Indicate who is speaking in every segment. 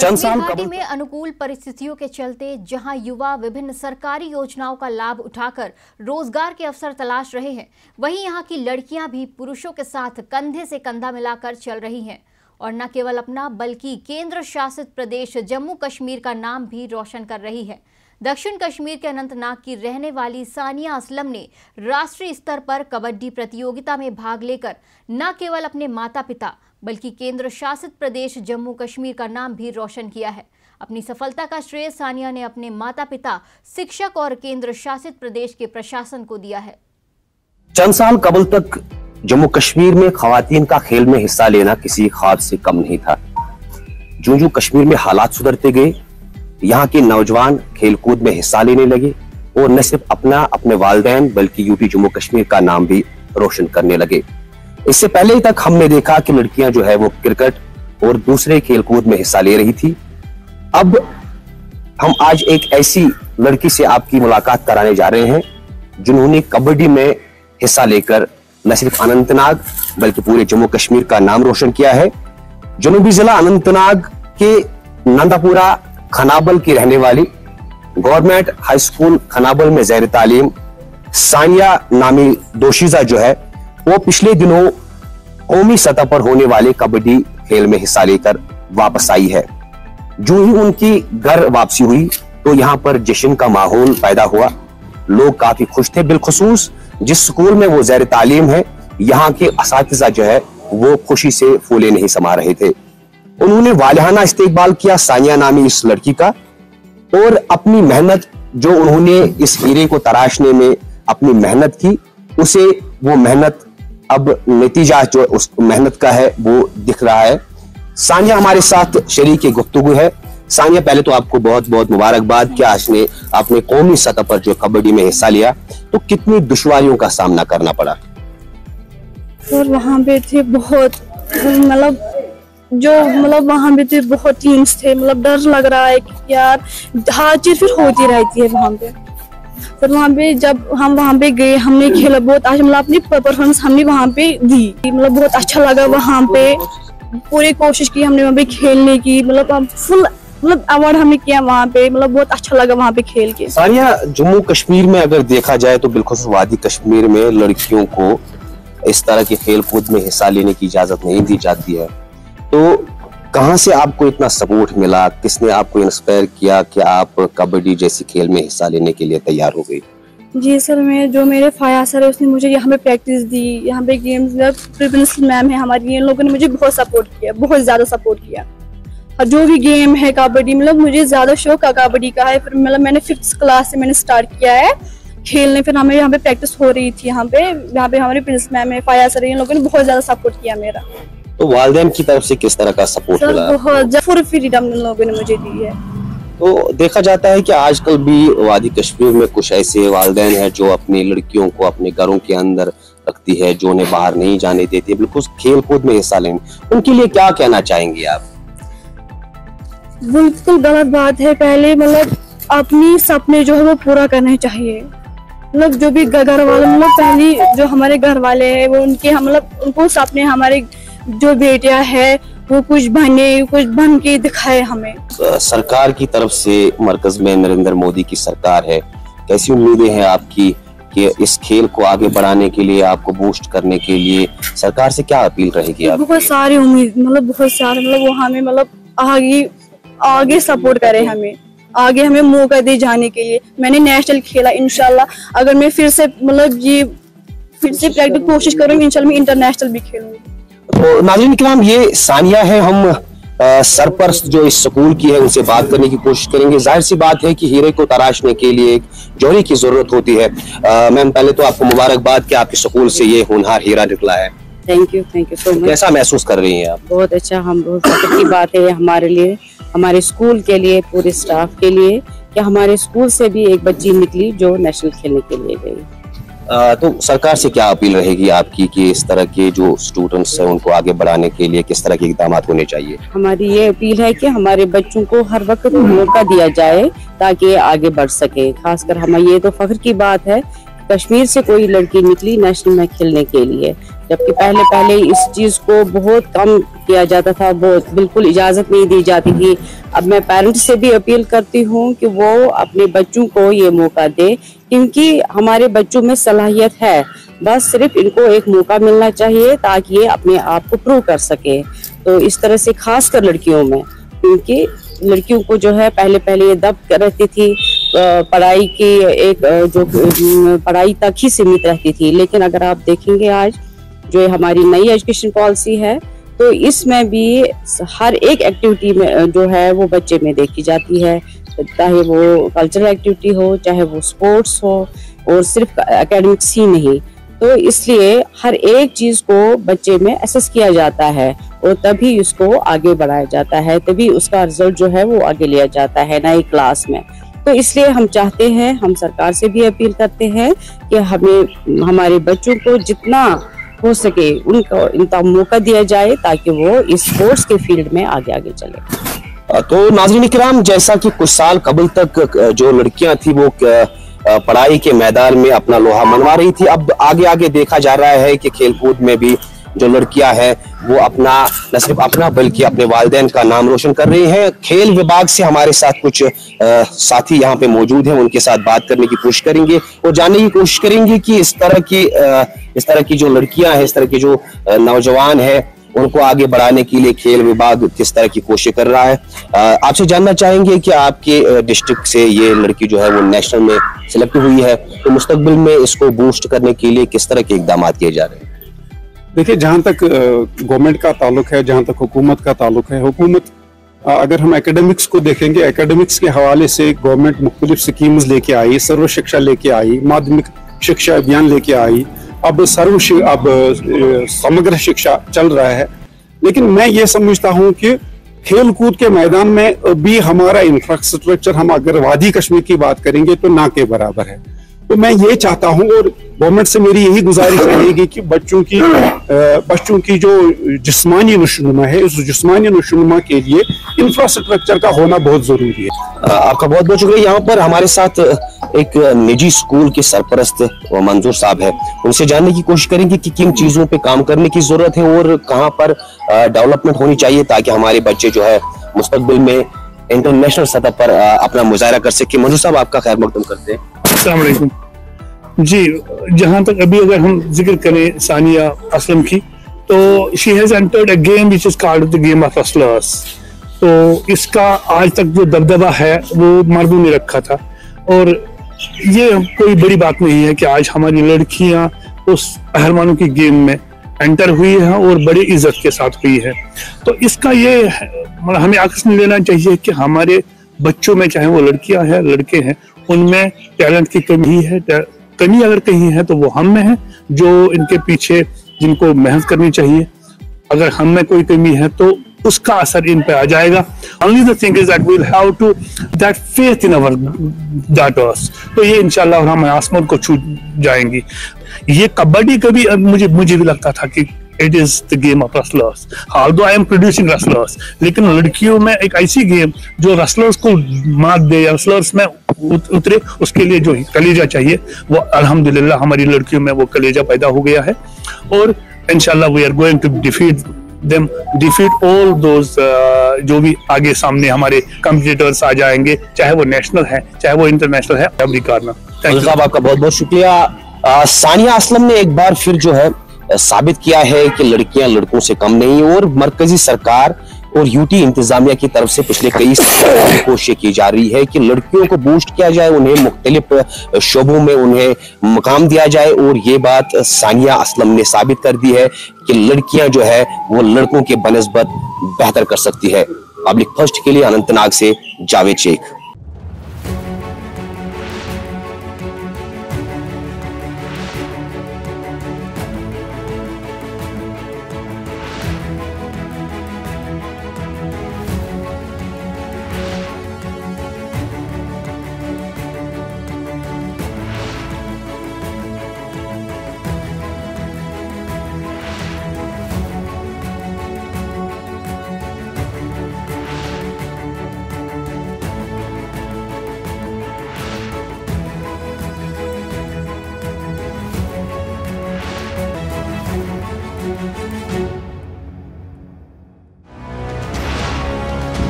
Speaker 1: कश्मीर घाटी में अनुकूल परिस्थितियों के चलते जहां युवा विभिन्न सरकारी योजनाओं का लाभ उठाकर रोजगार के अवसर तलाश रहे हैं, वहीं यहां की लड़कियां भी पुरुषों के साथ कंधे से कंधा मिलाकर चल रही हैं और न केवल अपना बल्कि केंद्र शासित प्रदेश जम्मू कश्मीर का नाम भी रोशन कर रही है। दक्षिण कश्मीर के अनंतनाग की रहने वाली सानिया असलम ने राष्ट्रीय स्तर पर कबड्डी प्रतियोगिता में भाग लेकर न केवल अपने माता पिता बल्कि केंद्र शासित प्रदेश जम्मू कश्मीर का नाम भी रोशन किया है। अपनी सफलता का श्रेय सानिया ने अपने माता पिता, शिक्षक और केंद्र शासित प्रदेश के प्रशासन को दिया है।
Speaker 2: चंद साल कबल तक जम्मू कश्मीर में खवातीन का खेल में हिस्सा लेना किसी ख्वाब से कम नहीं था। जो कश्मीर में हालात सुधरते गए, यहाँ के नौजवान खेलकूद में हिस्सा लेने लगे और न सिर्फ अपने वालिदैन बल्कि यूपी जम्मू कश्मीर का नाम भी रोशन करने लगे। इससे पहले तक हमने देखा कि लड़कियां जो है वो क्रिकेट और दूसरे खेलकूद में हिस्सा ले रही थी। अब हम आज एक ऐसी लड़की से आपकी मुलाकात कराने जा रहे हैं जिन्होंने कबड्डी में हिस्सा लेकर न सिर्फ अनंतनाग बल्कि पूरे जम्मू कश्मीर का नाम रोशन किया है। जनूबी जिला अनंतनाग के नंदापुरा खनाबल की रहने वाली गवर्नमेंट हाई स्कूल खनाबल में ज़ैर तालीम सानिया नामी दोशीजा जो है वो पिछले दिनों कौमी सतह पर होने वाले कबड्डी खेल में हिस्सा लेकर वापस आई है। जो ही उनकी घर वापसी हुई तो यहाँ पर जश्न का माहौल पैदा हुआ। लोग काफी खुश थे, बिलखुसूस जिस स्कूल में वो ज़ैर तालीम है यहाँ के असातिज़ा जो है वो खुशी से फूले नहीं समा रहे थे। उन्होंने वालिहाना इस्तेकबाल किया सानिया नामी इस लड़की का और अपनी मेहनत जो उन्होंने इस हीरे को तराशने में अपनी मेहनत की, उसे वो मेहनत अब नतीजा जो उस मेहनत का है वो दिख रहा है। सानिया हमारे साथ शरीक गुफ्तगू है। सानिया, पहले तो आपको बहुत बहुत मुबारकबाद कि आपने अपने कौमी सतह पर जो कबड्डी में हिस्सा लिया, तो कितनी दुश्वारियों का सामना करना पड़ा?
Speaker 3: और वहाँ पे थे बहुत वहाँ पे थे बहुत टीम्स थे, डर लग रहा है कि यार हार जीत फिर होती रहती है वहाँ पे। फिर वहाँ पे जब हम वहाँ पे गए, हमने खेला बहुत अच्छा, अपनी परफॉर्मेंस हमने वहाँ पे दी, बहुत अच्छा लगा। वहाँ पे पूरी कोशिश की हमने वहाँ पे खेलने की, हम फुल अवार्ड हमने किया वहाँ पे, बहुत अच्छा लगा वहाँ पे खेल के।
Speaker 2: सानिया, जम्मू कश्मीर में अगर देखा जाए तो बिल्कुल वादी कश्मीर में लड़कियों को इस तरह के खेल कूद में हिस्सा लेने की इजाजत नहीं दी जाती है, तो कहाँ से आपको इतना सपोर्ट मिला? किसने आपको इंस्पायर किया कि आप कबड्डी जैसी खेल में हिस्सा लेने के लिए तैयार हो गई?
Speaker 3: जी सर, मेरे फाया सर है उसने मुझे यहाँ पे प्रैक्टिस दी, यहाँ पे गेम्स प्रिंसिपल मैम है हमारी, इन लोगों ने मुझे बहुत सपोर्ट किया, बहुत ज्यादा सपोर्ट किया। और जो भी गेम है कबड्डी, मुझे ज्यादा शौक कबड्डी का है। फिर मैंने 5th क्लास से मैंने स्टार्ट किया है खेलने। फिर हमें यहाँ पे प्रैक्टिस हो रही थी, यहाँ पे हमारे प्रिंसिपल मैम है, फाया सर, इन लोगों ने बहुत ज्यादा सपोर्ट किया मेरा।
Speaker 2: तो वालिदैन की तरफ से किस तरह का सपोर्ट मिला?
Speaker 3: बहुत फुल फ्रीडम लोगों ने मुझे दी है।
Speaker 2: तो देखा जाता है कि आजकल भी वादी कश्मीर में कुछ ऐसे वालिदैन हैं जो अपनी लड़कियों को अपने घरों के अंदर रखती है, जो उन्हें बाहर नहीं जाने देती, बिल्कुल खेल कूद में हिस्सा लेने। उनके लिए क्या कहना चाहेंगी आप?
Speaker 3: बिल्कुल गलत बात है। पहले अपनी सपने जो है वो पूरा करने चाहिए। जो भी घर वाले पहले जो हमारे घर वाले हैं वो उनके उनको सपने, हमारे जो बेटियां है वो कुछ बन के दिखाए हमें।
Speaker 2: सरकार की तरफ से मरकज में नरेंद्र मोदी की सरकार है, कैसी उम्मीदें हैं आपकी कि इस खेल को आगे बढ़ाने के लिए, आपको बूस्ट करने के लिए सरकार से क्या अपील रहेगी आपकी?
Speaker 3: बहुत सारी उम्मीद, बहुत सारे वो हमें आगे सपोर्ट करे, आगे हमें मौका दे जाने के लिए। मैंने नेशनल खेला, इंशाल्लाह अगर मैं फिर से प्रैक्टिस कोशिश करूंगी, इंशाल्लाह मैं इंटरनेशनल भी खेलूंगी।
Speaker 2: तो नाज़रीन किराम, ये सानिया है। हम सरपरस्त जो इस स्कूल की है उनसे बात करने की कोशिश करेंगे। जाहिर सी बात है कि हीरे को तराशने के लिए एक जौहरी की जरूरत होती है। मैम, पहले तो आपको मुबारकबाद कि आपके स्कूल से ये होनहार हीरा निकला है।
Speaker 4: Thank you so much.
Speaker 2: कैसा महसूस कर रही हैं आप?
Speaker 4: बहुत अच्छा, हम बहुत फख्र की बात है हमारे लिए, हमारे स्कूल के लिए, पूरे स्टाफ के लिए कि हमारे स्कूल से भी एक बच्ची निकली जो नेशनल खेलने के लिए गई।
Speaker 2: तो सरकार से क्या अपील रहेगी आपकी कि इस तरह के जो स्टूडेंट्स हैं उनको आगे बढ़ाने के लिए किस तरह के इक़दाम होने चाहिए?
Speaker 4: हमारी ये अपील है कि हमारे बच्चों को हर वक्त मौका दिया जाए ताकि आगे बढ़ सके। खासकर हमें ये तो फख्र की बात है कश्मीर से कोई लड़की निकली नेशनल में खेलने के लिए, जबकि पहले पहले इस चीज को बहुत कम किया जाता था, बहुत बिल्कुल इजाजत नहीं दी जाती थी। अब मैं पेरेंट्स से भी अपील करती हूँ कि वो अपने बच्चों को ये मौका दे, क्योंकि हमारे बच्चों में सलाहियत है, बस सिर्फ इनको एक मौका मिलना चाहिए ताकि ये अपने आप को प्रूव कर सके। तो इस तरह से खासकर लड़कियों में, क्योंकि लड़कियों को जो है पहले पहले ये दब रहती थी, पढ़ाई की एक जो पढ़ाई तक ही सीमित रहती थी। लेकिन अगर आप देखेंगे आज जो हमारी नई एजुकेशन पॉलिसी है, तो इसमें भी हर एक एक्टिविटी में जो है वो बच्चे में देखी जाती है, चाहे वो कल्चरल एक्टिविटी हो, चाहे वो स्पोर्ट्स हो, और सिर्फ एकेडमिक्स ही नहीं। तो इसलिए हर एक चीज को बच्चे में असेस किया जाता है और तभी उसको आगे बढ़ाया जाता है, तभी उसका रिजल्ट जो है वो आगे लिया जाता है नई क्लास में। तो इसलिए हम चाहते हैं, हम सरकार से भी अपील करते हैं कि हमें हमारे बच्चों को जितना हो सके उनका मौका दिया जाए ताकि वो इस स्पोर्ट्स के फील्ड में आगे आगे चले।
Speaker 2: तो नाज़रीन किराम, जैसा कि कुछ साल कबल तक जो लड़कियां थी वो पढ़ाई के मैदान में अपना लोहा मनवा रही थी, अब आगे आगे देखा जा रहा है कि खेलकूद में भी जो लड़कियां हैं वो अपना न सिर्फ अपना बल्कि अपने वालिदैन का नाम रोशन कर रही हैं। खेल विभाग से हमारे साथ कुछ साथी यहाँ पे मौजूद हैं, उनके साथ बात करने की कोशिश करेंगे और जानने की कोशिश करेंगे कि इस तरह की जो लड़कियां हैं, इस तरह के जो नौजवान हैं, उनको आगे बढ़ाने के लिए खेल विभाग किस तरह की कोशिश कर रहा है। आपसे जानना चाहेंगे कि आपके डिस्ट्रिक्ट से ये लड़की जो है वो नेशनल में सिलेक्ट हुई है, तो मुस्तकबिल में इसको बूस्ट करने के लिए किस तरह के इकदाम किए जा रहे हैं?
Speaker 5: देखिए, जहाँ तक गवर्नमेंट का ताल्लुक है, जहाँ तक हुकूमत का ताल्लुक है, हुकूमत अगर हम एकेडमिक्स को देखेंगे, एकेडमिक्स के हवाले से गवर्नमेंट मुख्तलिफ स्कीम्स लेके आई, सर्व शिक्षा लेके आई, माध्यमिक शिक्षा अभियान लेके आई, अब समग्र शिक्षा चल रहा है। लेकिन मैं ये समझता हूँ कि खेल कूद के मैदान में भी हमारा इंफ्रास्ट्रक्चर, हम अगर वादी कश्मीर की बात करेंगे तो ना के बराबर है। तो मैं ये चाहता हूँ और गवर्नमेंट से मेरी यही गुजारिश रहेगी कि बच्चों की जो जिस्मानी नशोनुमा है, उस जिस्मानी नशोनुमा के लिए इंफ्रास्ट्रक्चर का होना बहुत जरूरी है।
Speaker 2: आपका बहुत बहुत शुक्रिया। यहाँ पर हमारे साथ एक निजी स्कूल के सरपरस्त मंजूर साहब है, उनसे जानने की कोशिश करेंगे कि किन चीजों पे काम करने की जरूरत है और कहाँ पर डेवलपमेंट होनी चाहिए ताकि हमारे बच्चे जो है मुस्तकबिल में इंटरनेशनल सतह पर अपना मुजाहरा कर सके। मंजूर साहब, आपका खैर मकदम करते हैं।
Speaker 6: अस्सलाम वालेकुम जी। जहाँ तक अभी अगर हम जिक्र करें सानिया असलम की, तो she has entered a game which is called the game of wrestlers. तो इसका आज तक जो दबदबा है वो मर्दों ने रखा था, और ये कोई बड़ी बात नहीं है कि आज हमारी लड़कियां उस पहलवानों की गेम में एंटर हुई है और बड़ी इज्जत के साथ हुई है। तो इसका ये हमें आकर्षण लेना चाहिए कि हमारे बच्चों में, चाहे वो लड़कियां हैं लड़के हैं, उनमें टैलेंट की कमी है। कमी अगर कहीं है तो वो हम में है, जो इनके पीछे जिनको मेहनत करनी चाहिए। अगर हम में कोई कमी है तो उसका असर इन पे आ जाएगा। Only the thing is that we'll have to that faith in our daughters। तो ये इंशाल्लाह हम आसमान को छू जाएंगी। ये कबड्डी कभी मुझे भी लगता था कि it is the game of wrestlers, although I am producing wrestlers, लेकिन लड़कियों में एक ऐसी गेम जो रेसलर्स को मात दे या रेसलर्स में उतरे, उसके लिए जो कलेजा चाहिए वो अल्हम्दुलिल्लाह हमारी लड़कियों में वो कलेजा पैदा हो गया है। और इंशाल्लाह we are going to defeat all those जो भी आगे सामने हमारे कम्पिटिटर्स आ जाएंगे, चाहे वो नेशनल है चाहे वो इंटरनेशनल है। अमेरिका में
Speaker 2: साहब, आपका बहुत बहुत शुक्रिया। सानिया असलम ने एक बार फिर जो है साबित किया है कि लड़कियां लड़कों से कम नहीं, और मरकजी सरकार और यूटी इंतजामिया की तरफ से पिछले कई कोशिशें की जा रही है कि लड़कियों को बूस्ट किया जाए, उन्हें मुख्तलिफ शोबों में उन्हें मकाम दिया जाए। और ये बात सानिया असलम ने साबित कर दी है कि लड़कियां जो है वो लड़कों के बनस्बत बेहतर कर सकती है। पब्लिक फर्स्ट के लिए अनंतनाग से जावेद शेख।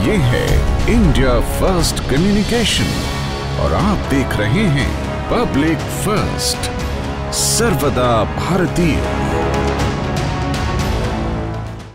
Speaker 7: ये है इंडिया फर्स्ट कम्युनिकेशन और आप देख रहे हैं पब्लिक फर्स्ट, सर्वदा भारतीय।